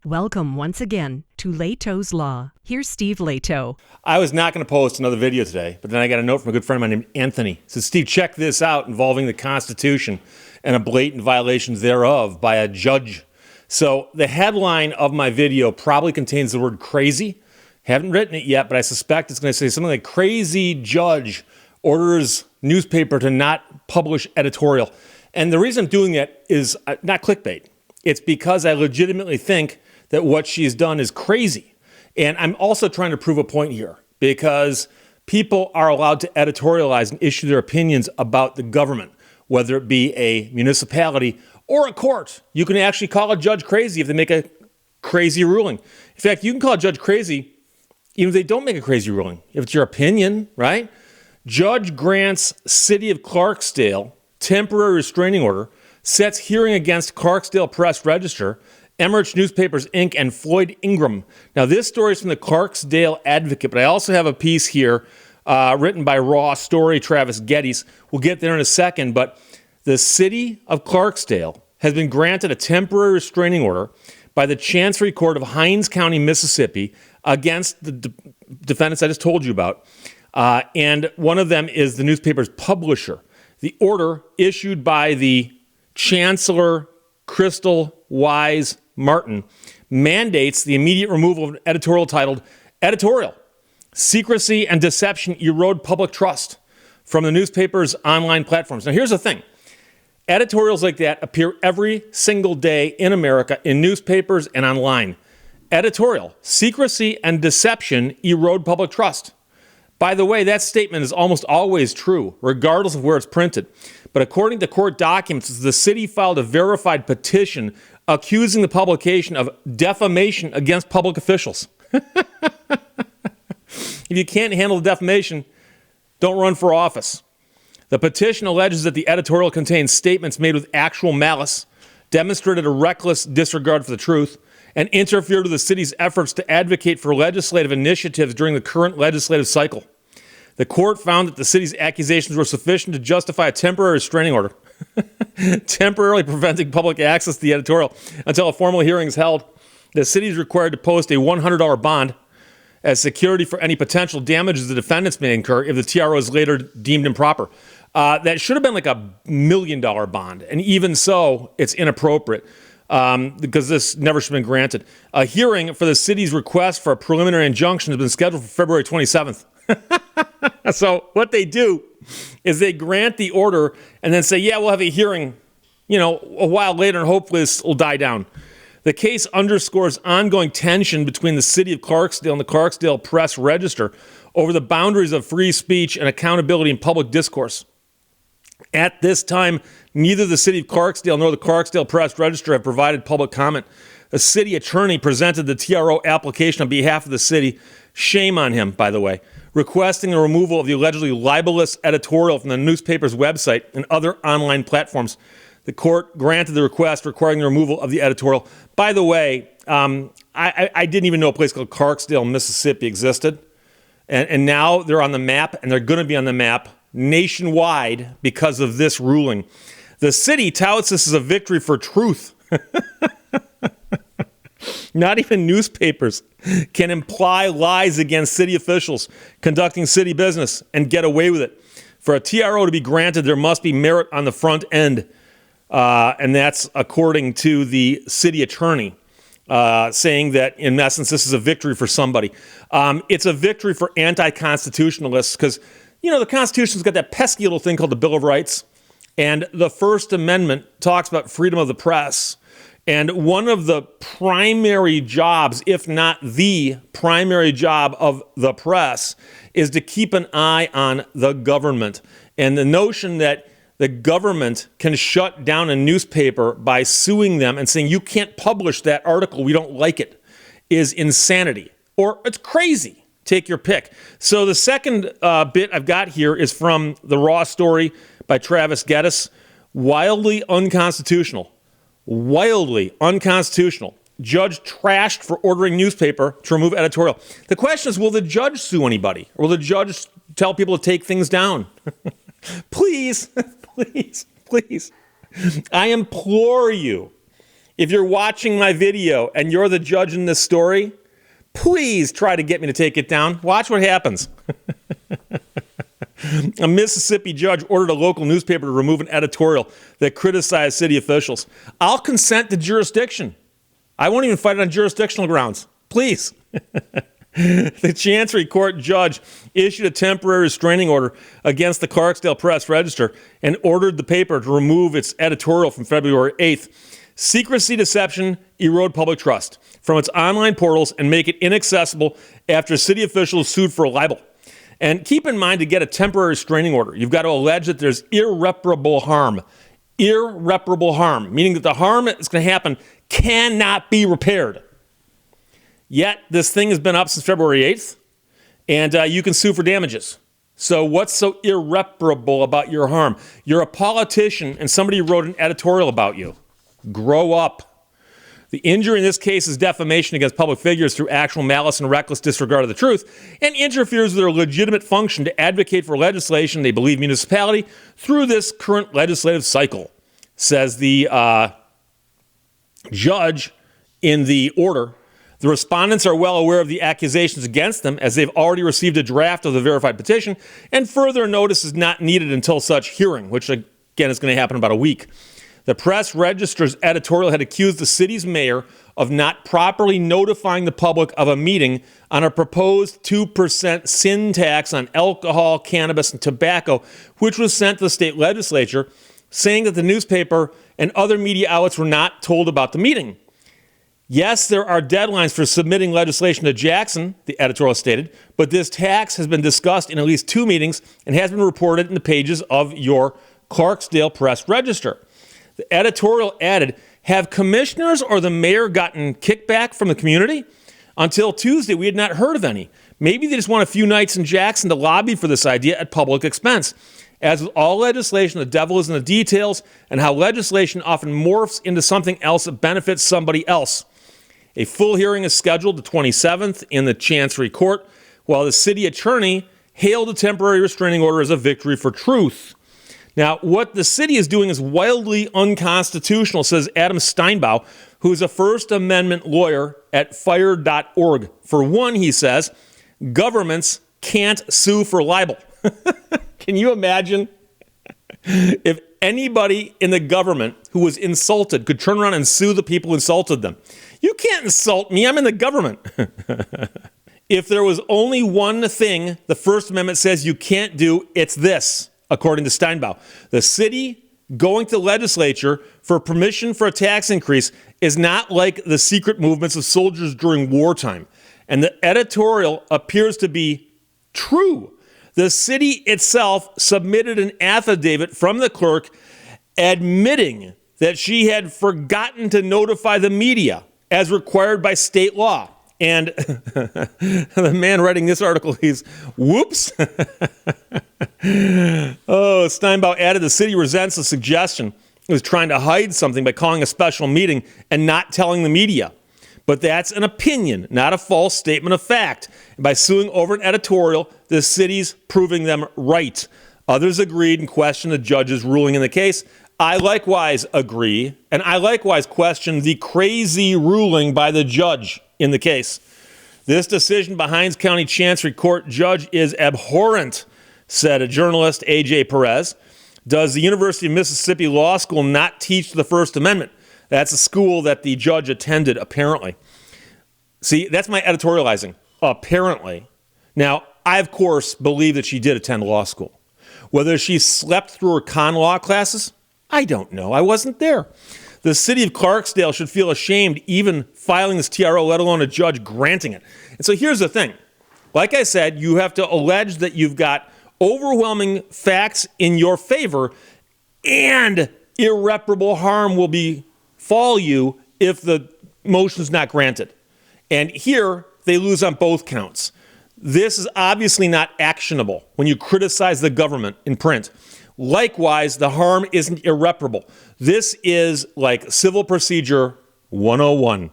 Welcome once again to Lehto's Law. Here's Steve Lehto. I was not going to post another video today, but then I got a note from a good friend of mine named Anthony. It says, Steve, check this out involving the Constitution and a blatant violation thereof by a judge. So the headline of my video probably contains the word crazy. Haven't written it yet, but I suspect it's going to say something like crazy judge orders newspaper to not publish editorial. And the reason I'm doing that is not clickbait. It's because I legitimately think that what she's done is crazy. And I'm also trying to prove a point here because people are allowed to editorialize and issue their opinions about the government, whether it be a municipality or a court. You can actually call a judge crazy if they make a crazy ruling. In fact, you can call a judge crazy even if they don't make a crazy ruling, if it's your opinion, right? Judge grants City of Clarksdale temporary restraining order, sets hearing against Clarksdale Press Register, Emmerich Newspapers, Inc., and Floyd Ingram. Now, this story is from the Clarksdale Advocate, but I also have a piece here written by Raw Story, Travis Geddes. We'll get there in a second, but the city of Clarksdale has been granted a temporary restraining order by the Chancery Court of Hinds County, Mississippi, against the defendants I just told you about. And one of them is the newspaper's publisher. The order issued by the Chancellor Crystal Wise Martin mandates the immediate removal of an editorial titled Editorial, Secrecy and Deception Erode Public Trust from the newspaper's online platforms. Now, here's the thing. Editorials like that appear every single day in America in newspapers and online. Editorial, Secrecy and Deception Erode Public Trust. By the way, that statement is almost always true, regardless of where it's printed. But according to court documents, the city filed a verified petition accusing the publication of defamation against public officials. If you can't handle the defamation, don't run for office. The petition alleges that the editorial contains statements made with actual malice, demonstrated a reckless disregard for the truth, and interfered with the city's efforts to advocate for legislative initiatives during the current legislative cycle. The court found that the city's accusations were sufficient to justify a temporary restraining order, temporarily preventing public access to the editorial until a formal hearing is held. The city is required to post a $100 bond as security for any potential damages the defendants may incur if the TRO is later deemed improper. That should have been like $1 million bond, and even so, it's inappropriate because this never should have been granted. A hearing for the city's request for a preliminary injunction has been scheduled for February 27th. So what they do is they grant the order and then say, yeah, we'll have a hearing, a while later, and hopefully this will die down. The case underscores ongoing tension between the city of Clarksdale and the Clarksdale Press Register over the boundaries of free speech and accountability in public discourse. At this time, neither the city of Clarksdale nor the Clarksdale Press Register have provided public comment. The city attorney presented the TRO application on behalf of the city. Shame on him, by the way, requesting the removal of the allegedly libelous editorial from the newspaper's website and other online platforms. The court granted the request requiring the removal of the editorial. By the way, I didn't even know a place called Clarksdale, Mississippi existed. And now they're on the map, and they're going to be on the map nationwide because of this ruling. The city touts this as a victory for truth. Not even newspapers can imply lies against city officials conducting city business and get away with it. For a TRO to be granted, there must be merit on the front end. And that's according to the city attorney, saying that, in essence, this is a victory for somebody. It's a victory for anti-constitutionalists because, the Constitution's got that pesky little thing called the Bill of Rights. And the First Amendment talks about freedom of the press. And one of the primary jobs, if not the primary job of the press, is to keep an eye on the government. And the notion that the government can shut down a newspaper by suing them and saying, you can't publish that article, we don't like it, is insanity. Or it's crazy. Take your pick. So the second bit I've got here is from the Raw Story by Travis Geddes. Wildly unconstitutional. Wildly unconstitutional. Judge trashed for ordering newspaper to remove editorial. The question is, will the judge sue anybody? Or will the judge tell people to take things down? Please, please, please. I implore you, if you're watching my video and you're the judge in this story, please try to get me to take it down. Watch what happens. A Mississippi judge ordered a local newspaper to remove an editorial that criticized city officials. I'll consent to jurisdiction. I won't even fight it on jurisdictional grounds. Please. The Chancery Court judge issued a temporary restraining order against the Clarksdale Press-Register and ordered the paper to remove its editorial from February 8th. Secrecy deception erode public trust from its online portals and make it inaccessible after city officials sued for libel. And keep in mind, to get a temporary restraining order, you've got to allege that there's irreparable harm. Irreparable harm, meaning that the harm that's going to happen cannot be repaired. Yet, this thing has been up since February 8th, and you can sue for damages. So what's so irreparable about your harm? You're a politician, and somebody wrote an editorial about you. Grow up. The injury in this case is defamation against public figures through actual malice and reckless disregard of the truth, and interferes with their legitimate function to advocate for legislation they believe municipality through this current legislative cycle, says the judge in the order. The respondents are well aware of the accusations against them, as they've already received a draft of the verified petition, and further notice is not needed until such hearing, which again is going to happen in about a week. The Press-Register's editorial had accused the city's mayor of not properly notifying the public of a meeting on a proposed 2% sin tax on alcohol, cannabis, and tobacco, which was sent to the state legislature, saying that the newspaper and other media outlets were not told about the meeting. Yes, there are deadlines for submitting legislation to Jackson, the editorial stated, but this tax has been discussed in at least 2 meetings and has been reported in the pages of your Clarksdale Press-Register. The editorial added, have commissioners or the mayor gotten kickback from the community? Until Tuesday, we had not heard of any. Maybe they just want a few nights in Jackson to lobby for this idea at public expense. As with all legislation, the devil is in the details, and how legislation often morphs into something else that benefits somebody else. A full hearing is scheduled the 27th in the Chancery Court, while the city attorney hailed the temporary restraining order as a victory for truth. Now, what the city is doing is wildly unconstitutional, says Adam Steinbaugh, who is a First Amendment lawyer at fire.org. For one, he says, governments can't sue for libel. Can you imagine if anybody in the government who was insulted could turn around and sue the people who insulted them? You can't insult me. I'm in the government. If there was only one thing the First Amendment says you can't do, it's this. According to Steinbaugh, the city going to the legislature for permission for a tax increase is not like the secret movements of soldiers during wartime. And the editorial appears to be true. The city itself submitted an affidavit from the clerk admitting that she had forgotten to notify the media as required by state law. And the man writing this article, he's, whoops. Steinbaugh added the city resents the suggestion it was trying to hide something by calling a special meeting and not telling the media. But that's an opinion, not a false statement of fact. And by suing over an editorial, the city's proving them right. Others agreed and questioned the judge's ruling in the case. I likewise agree, and I likewise question the crazy ruling by the judge in the case. This decision by Hinds County Chancery Court judge is abhorrent, said a journalist, A.J. Perez. Does the University of Mississippi Law School not teach the First Amendment? That's a school that the judge attended, apparently. See, that's my editorializing, apparently. Now, I, of course, believe that she did attend law school. Whether she slept through her con law classes, I don't know. I wasn't there. The city of Clarksdale should feel ashamed even filing this TRO, let alone a judge granting it. And so here's the thing. Like I said, you have to allege that you've got overwhelming facts in your favor, and irreparable harm will befall you if the motion is not granted. And here, they lose on both counts. This is obviously not actionable when you criticize the government in print. Likewise, the harm isn't irreparable. This is like Civil Procedure 101.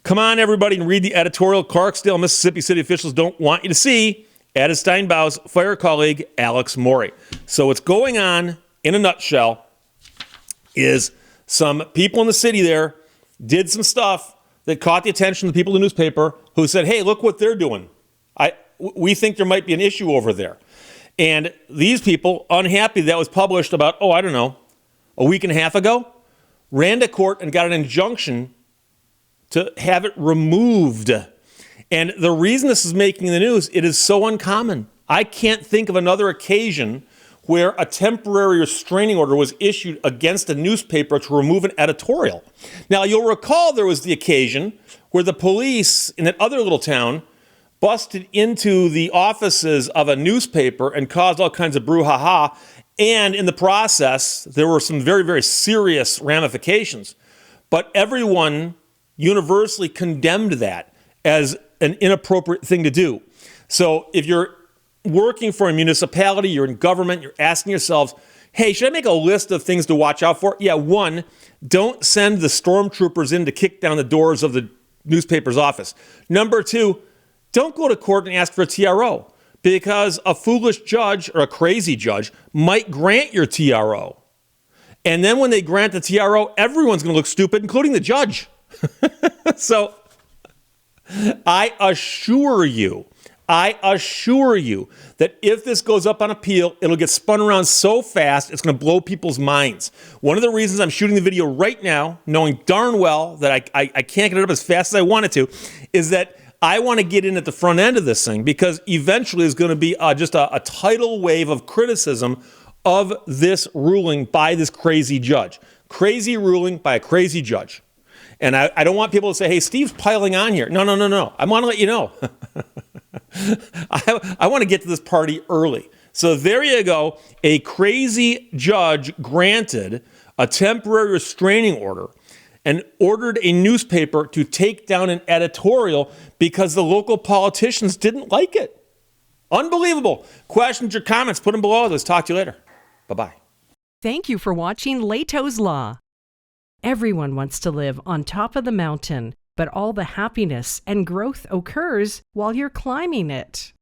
Come on, everybody, and read the editorial Clarksdale, Mississippi city officials don't want you to see, added Steinbaugh's fire colleague, Alex Morey. So what's going on, in a nutshell, is some people in the city there did some stuff that caught the attention of the people in the newspaper who said, hey, look what they're doing. We think there might be an issue over there. And these people, unhappy that was published about, a week and a half ago, ran to court and got an injunction to have it removed. And the reason this is making the news, it is so uncommon. I can't think of another occasion where a temporary restraining order was issued against a newspaper to remove an editorial. Now, you'll recall there was the occasion where the police in that other little town busted into the offices of a newspaper and caused all kinds of brouhaha. And in the process, there were some very, very serious ramifications. But everyone universally condemned that as an inappropriate thing to do. So if you're working for a municipality, you're in government, you're asking yourselves, hey, should I make a list of things to watch out for? Yeah, one, don't send the stormtroopers in to kick down the doors of the newspaper's office. Number two, don't go to court and ask for a TRO, because a foolish judge or a crazy judge might grant your TRO. And then when they grant the TRO, everyone's going to look stupid, including the judge. So I assure you that if this goes up on appeal, it'll get spun around so fast, it's going to blow people's minds. One of the reasons I'm shooting the video right now, knowing darn well that I can't get it up as fast as I wanted to, is that I want to get in at the front end of this thing, because eventually there's going to be just a tidal wave of criticism of this ruling by this crazy judge. Crazy ruling by a crazy judge. And I don't want people to say, hey, Steve's piling on here. No. I want to let you know. I want to get to this party early. So there you go. A crazy judge granted a temporary restraining order and ordered a newspaper to take down an editorial because the local politicians didn't like it. Unbelievable. Questions or comments, put them below. Let's talk to you later. Bye-bye. Thank you for watching Lehto's Law. Everyone wants to live on top of the mountain, but all the happiness and growth occurs while you're climbing it.